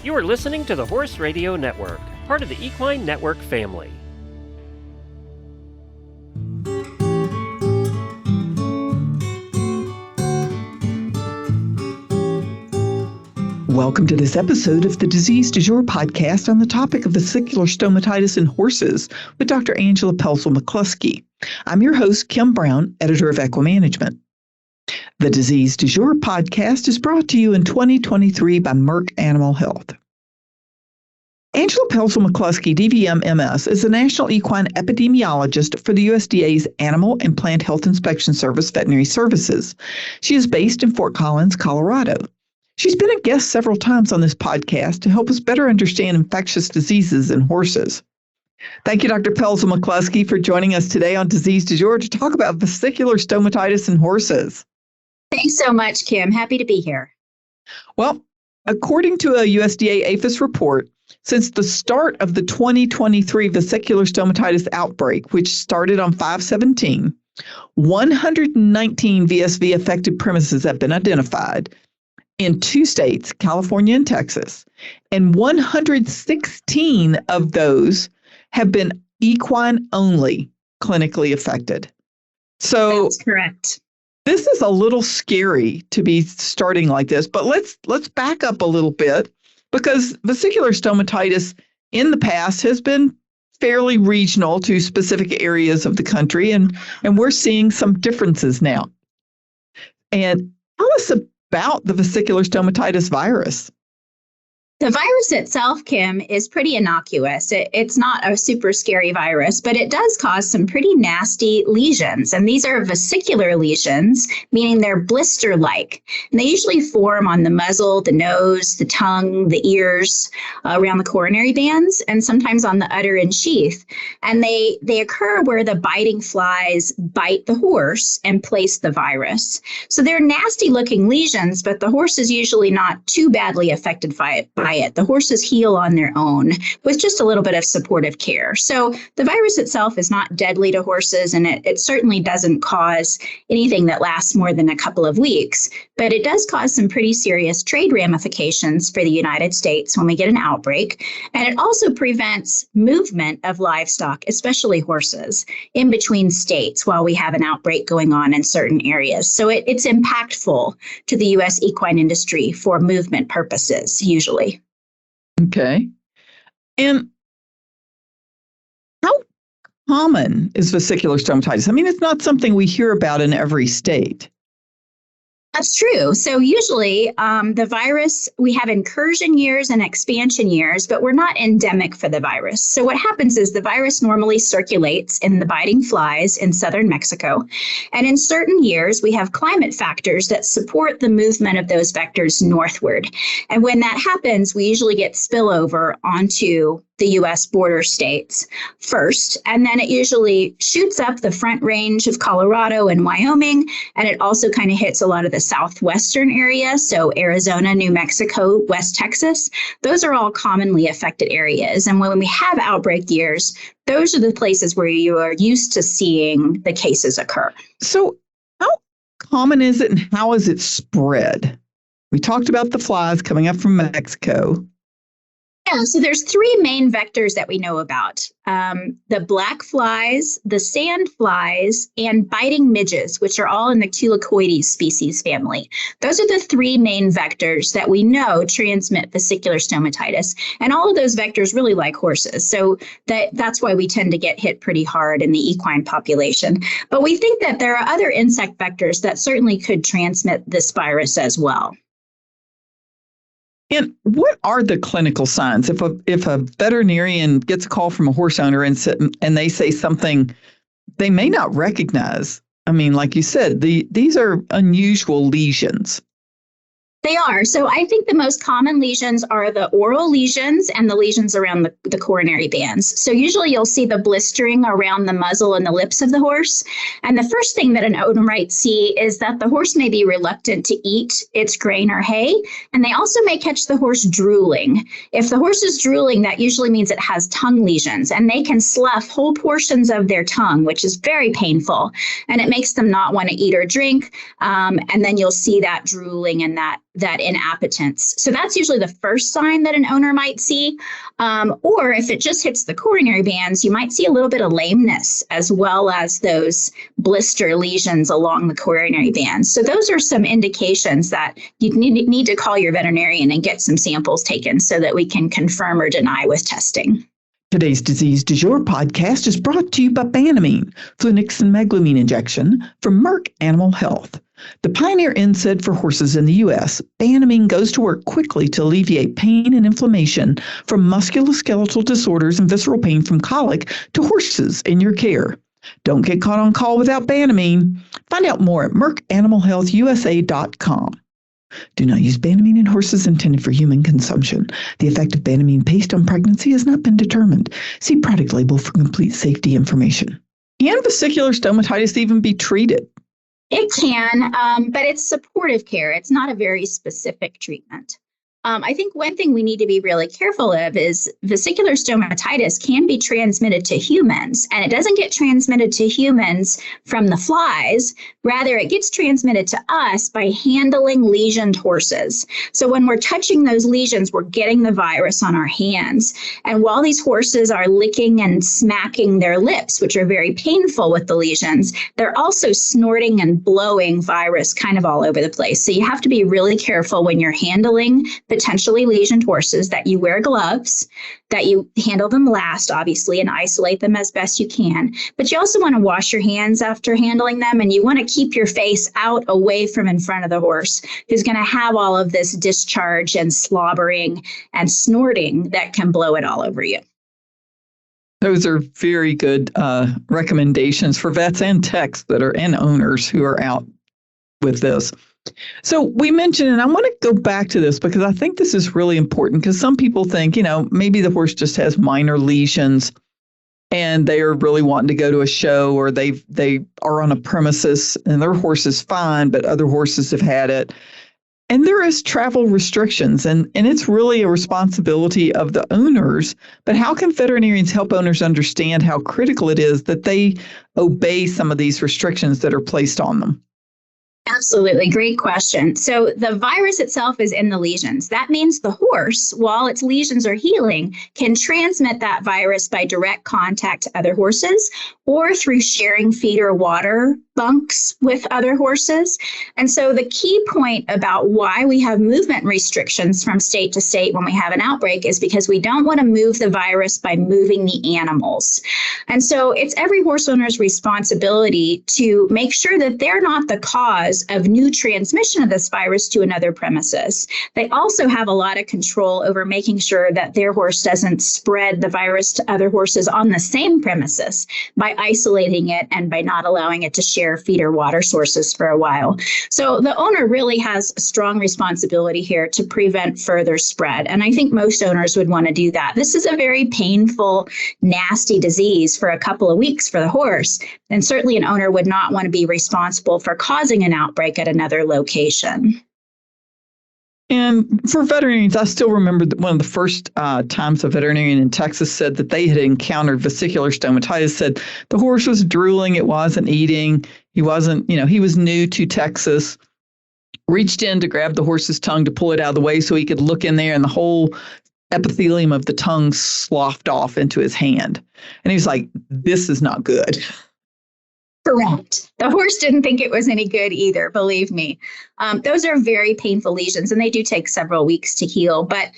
You are listening to the Horse Radio Network, part of the Equine Network family. Welcome to this episode of the Disease Du Jour podcast on the topic of vesicular stomatitis in horses with Dr. Angela Pelzel-McCluskey. I'm your host, Kim Brown, editor of Equimanagement. The Disease Du Jour podcast is brought to you in 2023 by Merck Animal Health. Angela Pelzel-McCluskey, DVM MS, is the National Equine Epidemiologist for the USDA's Animal and Plant Health Inspection Service, Veterinary Services. She is based in Fort Collins, Colorado. She's been a guest several times on this podcast to help us better understand infectious diseases in horses. Thank you, Dr. Pelzel-McCluskey, for joining us today on Disease Du Jour to talk about vesicular stomatitis in horses. Thanks so much, Kim. Happy to be here. Well, according to a USDA APHIS report, since the start of the 2023 vesicular stomatitis outbreak, which started on 5/17, 119 VSV-affected premises have been identified in 2 states, California and Texas, and 116 of those have been equine-only clinically affected. So that's correct. This is a little scary to be starting like this, but let's back up a little bit because vesicular stomatitis in the past has been fairly regional to specific areas of the country, and we're seeing some differences now. And tell us about the vesicular stomatitis virus. The virus itself, Kim, is pretty innocuous. It's not a super scary virus, but it does cause some pretty nasty lesions. And these are vesicular lesions, meaning they're blister-like. And they usually form on the muzzle, the nose, the tongue, the ears, around the coronary bands, and sometimes on the udder and sheath. And they occur where the biting flies bite the horse and place the virus. So they're nasty-looking lesions, but the horse is usually not too badly affected by it. The horses heal on their own with just a little bit of supportive care. So the virus itself is not deadly to horses, and it certainly doesn't cause anything that lasts more than a couple of weeks, but it does cause some pretty serious trade ramifications for the United States when we get an outbreak. And it also prevents movement of livestock, especially horses, in between states while we have an outbreak going on in certain areas. So it's impactful to the U.S. equine industry for movement purposes, usually. Okay. And how common is vesicular stomatitis? I mean, it's not something we hear about in every state. That's true. So usually the virus, we have incursion years and expansion years, but we're not endemic for the virus. So what happens is the virus normally circulates in the biting flies in southern Mexico. And in certain years, we have climate factors that support the movement of those vectors northward. And when that happens, we usually get spillover onto the U.S. border states first, and then it usually shoots up the front range of Colorado and Wyoming, and it also kind of hits a lot of the southwestern areas, so Arizona, New Mexico, West Texas. Those are all commonly affected areas, and when we have outbreak years, those are the places where you are used to seeing the cases occur. So how common is it, and how is it spread? We talked about the flies coming up from Mexico. Yeah, so there's 3 main vectors that we know about. The black flies, the sand flies, and biting midges, which are all in the Culicoides species family. Those are the 3 main vectors that we know transmit vesicular stomatitis. And all of those vectors really like horses. So that's why we tend to get hit pretty hard in the equine population. But we think that there are other insect vectors that certainly could transmit this virus as well. And what are the clinical signs? If a veterinarian gets a call from a horse owner and they say something they may not recognize, I mean, like you said, these are unusual lesions. They are. So I think the most common lesions are the oral lesions and the lesions around the coronary bands. So usually you'll see the blistering around the muzzle and the lips of the horse. And the first thing that an owner might see is that the horse may be reluctant to eat its grain or hay. And they also may catch the horse drooling. If the horse is drooling, that usually means it has tongue lesions, and they can slough whole portions of their tongue, which is very painful. And it makes them not want to eat or drink. And then you'll see that drooling and that that inappetence. So that's usually the first sign that an owner might see. Or if it just hits the coronary bands, you might see a little bit of lameness as well as those blister lesions along the coronary bands. So those are some indications that you need to call your veterinarian and get some samples taken so that we can confirm or deny with testing. Today's Disease Du Jour podcast is brought to you by Banamine, flunixin meglumine injection from Merck Animal Health. The pioneer NSAID for horses in the U.S., Banamine goes to work quickly to alleviate pain and inflammation from musculoskeletal disorders and visceral pain from colic to horses in your care. Don't get caught on call without Banamine. Find out more at mercanimalhealthusa.com. Do not use Banamine in horses intended for human consumption. The effect of Banamine paste on pregnancy has not been determined. See product label for complete safety information. Can vesicular stomatitis even be treated? It can, but it's supportive care. It's not a very specific treatment. I think one thing we need to be really careful of is vesicular stomatitis can be transmitted to humans, and it doesn't get transmitted to humans from the flies. Rather, it gets transmitted to us by handling lesioned horses. So when we're touching those lesions, we're getting the virus on our hands. And while these horses are licking and smacking their lips, which are very painful with the lesions, they're also snorting and blowing virus kind of all over the place. So you have to be really careful when you're handling potentially lesioned horses, that you wear gloves, that you handle them last, obviously, and isolate them as best you can. But you also want to wash your hands after handling them, and you want to keep your face out away from in front of the horse, who's going to have all of this discharge and slobbering and snorting that can blow it all over you. Those are very good recommendations for vets and techs and owners who are out with this. So we mentioned, and I want to go back to this because I think this is really important, because some people think, maybe the horse just has minor lesions and they are really wanting to go to a show, or they are on a premises and their horse is fine, but other horses have had it. And there is travel restrictions, and it's really a responsibility of the owners. But how can veterinarians help owners understand how critical it is that they obey some of these restrictions that are placed on them? Absolutely. Great question. So the virus itself is in the lesions. That means the horse, while its lesions are healing, can transmit that virus by direct contact to other horses or through sharing feed or water bunks with other horses. And so the key point about why we have movement restrictions from state to state when we have an outbreak is because we don't want to move the virus by moving the animals. And so it's every horse owner's responsibility to make sure that they're not the cause of new transmission of this virus to another premises. They also have a lot of control over making sure that their horse doesn't spread the virus to other horses on the same premises by isolating it and by not allowing it to share feed or water sources for a while. So the owner really has a strong responsibility here to prevent further spread. And I think most owners would want to do that. This is a very painful, nasty disease for a couple of weeks for the horse. And certainly an owner would not want to be responsible for causing an outbreak at another location. And for veterinarians, I still remember that one of the first times a veterinarian in Texas said that they had encountered vesicular stomatitis, said the horse was drooling, it wasn't eating, he wasn't, he was new to Texas, reached in to grab the horse's tongue to pull it out of the way so he could look in there, and the whole epithelium of the tongue sloughed off into his hand. And he was like, this is not good. Correct. The horse didn't think it was any good either, believe me. Those are very painful lesions, and they do take several weeks to heal, but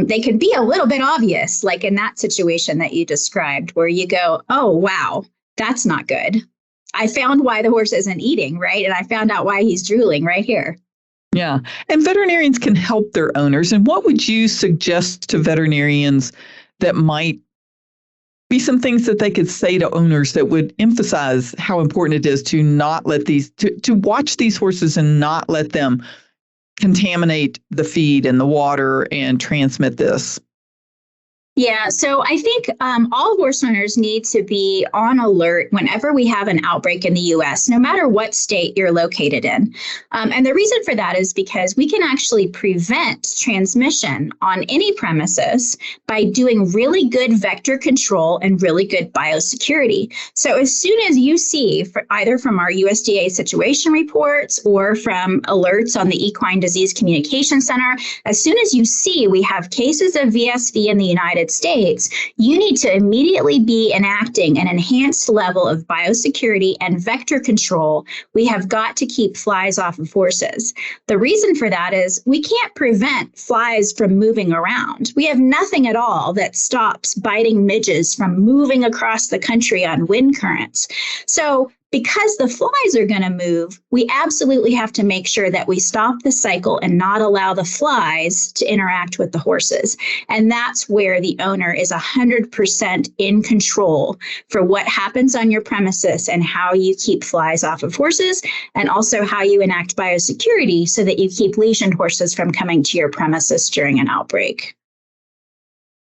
they can be a little bit obvious, like in that situation that you described, where you go, oh, wow, that's not good. I found why the horse isn't eating, right? And I found out why he's drooling right here. Yeah. And veterinarians can help their owners. And what would you suggest to veterinarians that might be some things that they could say to owners that would emphasize how important it is to not let to watch these horses and not let them contaminate the feed and the water and transmit this? Yeah, so I think all horse owners need to be on alert whenever we have an outbreak in the U.S., no matter what state you're located in. And the reason for that is because we can actually prevent transmission on any premises by doing really good vector control and really good biosecurity. So as soon as you see, either from our USDA situation reports or from alerts on the Equine Disease Communication Center, as soon as you see we have cases of VSV in the United States, you need to immediately be enacting an enhanced level of biosecurity and vector control. We have got to keep flies off of horses. The reason for that is we can't prevent flies from moving around. We have nothing at all that stops biting midges from moving across the country on wind currents. So because the flies are going to move, we absolutely have to make sure that we stop the cycle and not allow the flies to interact with the horses. And that's where the owner is 100% in control for what happens on your premises and how you keep flies off of horses, and also how you enact biosecurity so that you keep lesioned horses from coming to your premises during an outbreak.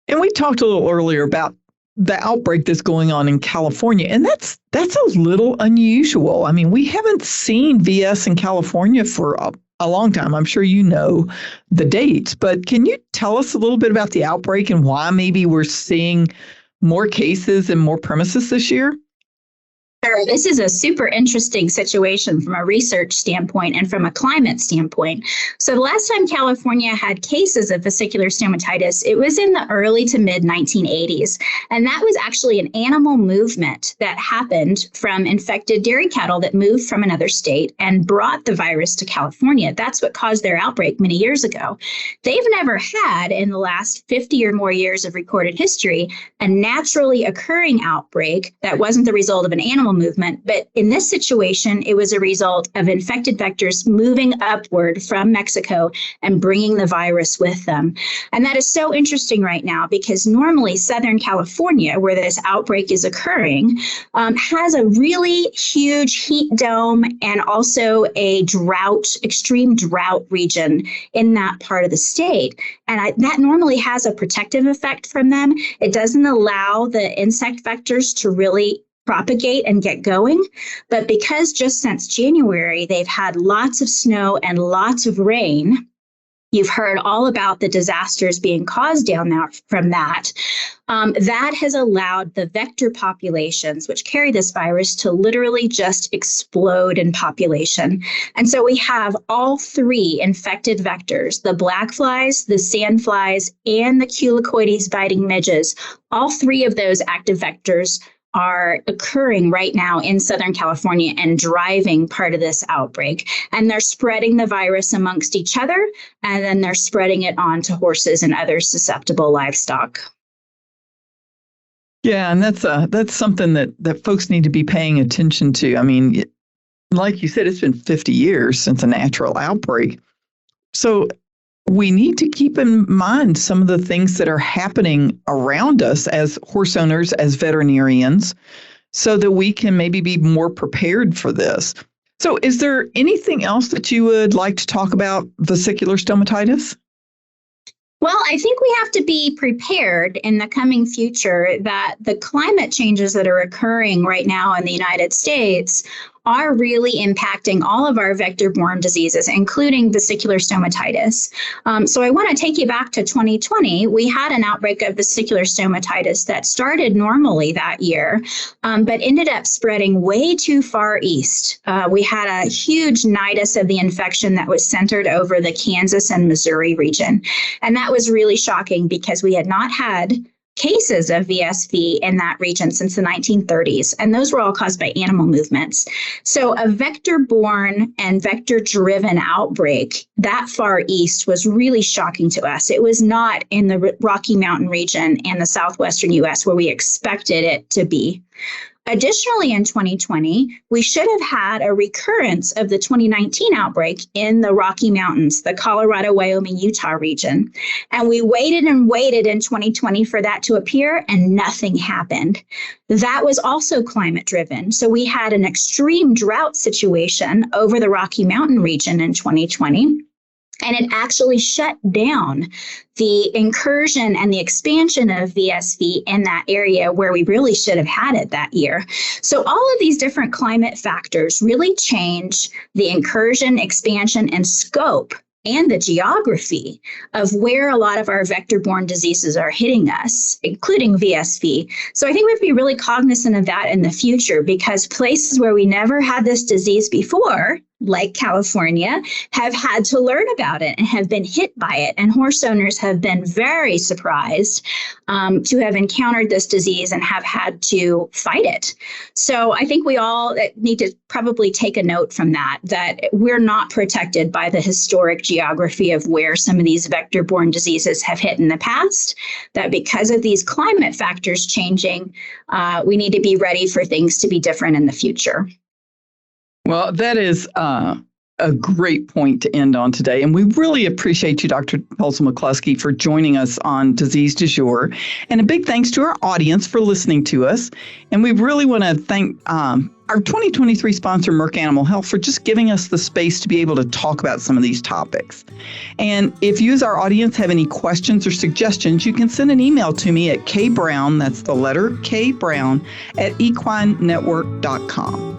And we talked a little earlier about the outbreak that's going on in California, and that's a little unusual. I mean, we haven't seen VS in California for a long time. I'm sure you know the dates, but can you tell us a little bit about the outbreak and why maybe we're seeing more cases and more premises this year? Sure. This is a super interesting situation from a research standpoint and from a climate standpoint. So the last time California had cases of vesicular stomatitis, it was in the early to mid 1980s. And that was actually an animal movement that happened from infected dairy cattle that moved from another state and brought the virus to California. That's what caused their outbreak many years ago. They've never had, in the last 50 or more years of recorded history, a naturally occurring outbreak that wasn't the result of an animal movement. But in this situation, it was a result of infected vectors moving upward from Mexico and bringing the virus with them. And that is so interesting right now because normally Southern California, where this outbreak is occurring, has a really huge heat dome and also a extreme drought region in that part of the state. And that normally has a protective effect from them. It doesn't allow the insect vectors to really propagate and get going. But because just since January, they've had lots of snow and lots of rain, you've heard all about the disasters being caused down there from that. That has allowed the vector populations, which carry this virus, to literally just explode in population. And so we have all three infected vectors, the black flies, the sand flies, and the culicoides biting midges. All three of those active vectors are occurring right now in Southern California and driving part of this outbreak. And they're spreading the virus amongst each other, and then they're spreading it on to horses and other susceptible livestock. Yeah, and that's something that folks need to be paying attention to. I mean, like you said, it's been 50 years since a natural outbreak. So we need to keep in mind some of the things that are happening around us as horse owners, as veterinarians, so that we can maybe be more prepared for this. So is there anything else that you would like to talk about vesicular stomatitis? Well, I think we have to be prepared in the coming future that the climate changes that are occurring right now in the United States are really impacting all of our vector-borne diseases, including vesicular stomatitis. So I want to take you back to 2020. We had an outbreak of vesicular stomatitis that started normally that year, but ended up spreading way too far east. We had a huge nidus of the infection that was centered over the Kansas and Missouri region. And that was really shocking because we had not had cases of VSV in that region since the 1930s, and those were all caused by animal movements. So a vector-borne and vector-driven outbreak that far east was really shocking to us. It was not in the Rocky Mountain region and the southwestern U.S. where we expected it to be. Additionally, in 2020, we should have had a recurrence of the 2019 outbreak in the Rocky Mountains, the Colorado, Wyoming, Utah region. And we waited and waited in 2020 for that to appear, and nothing happened. That was also climate driven. So we had an extreme drought situation over the Rocky Mountain region in 2020. And it actually shut down the incursion and the expansion of VSV in that area where we really should have had it that year. So all of these different climate factors really change the incursion, expansion, and scope and the geography of where a lot of our vector-borne diseases are hitting us, including VSV. So I think we have to be really cognizant of that in the future, because places where we never had this disease before, like California, have had to learn about it and have been hit by it. And horse owners have been very surprised to have encountered this disease and have had to fight it. So I think we all need to probably take a note from that we're not protected by the historic geography of where some of these vector-borne diseases have hit in the past, that because of these climate factors changing, we need to be ready for things to be different in the future. Well, that is a great point to end on today. And we really appreciate you, Dr. Pelzel-McCluskey, for joining us on Disease Du Jour. And a big thanks to our audience for listening to us. And we really want to thank our 2023 sponsor, Merck Animal Health, for just giving us the space to be able to talk about some of these topics. And if you as our audience have any questions or suggestions, you can send an email to me at kbrown, that's the letter K Brown, at equinenetwork.com.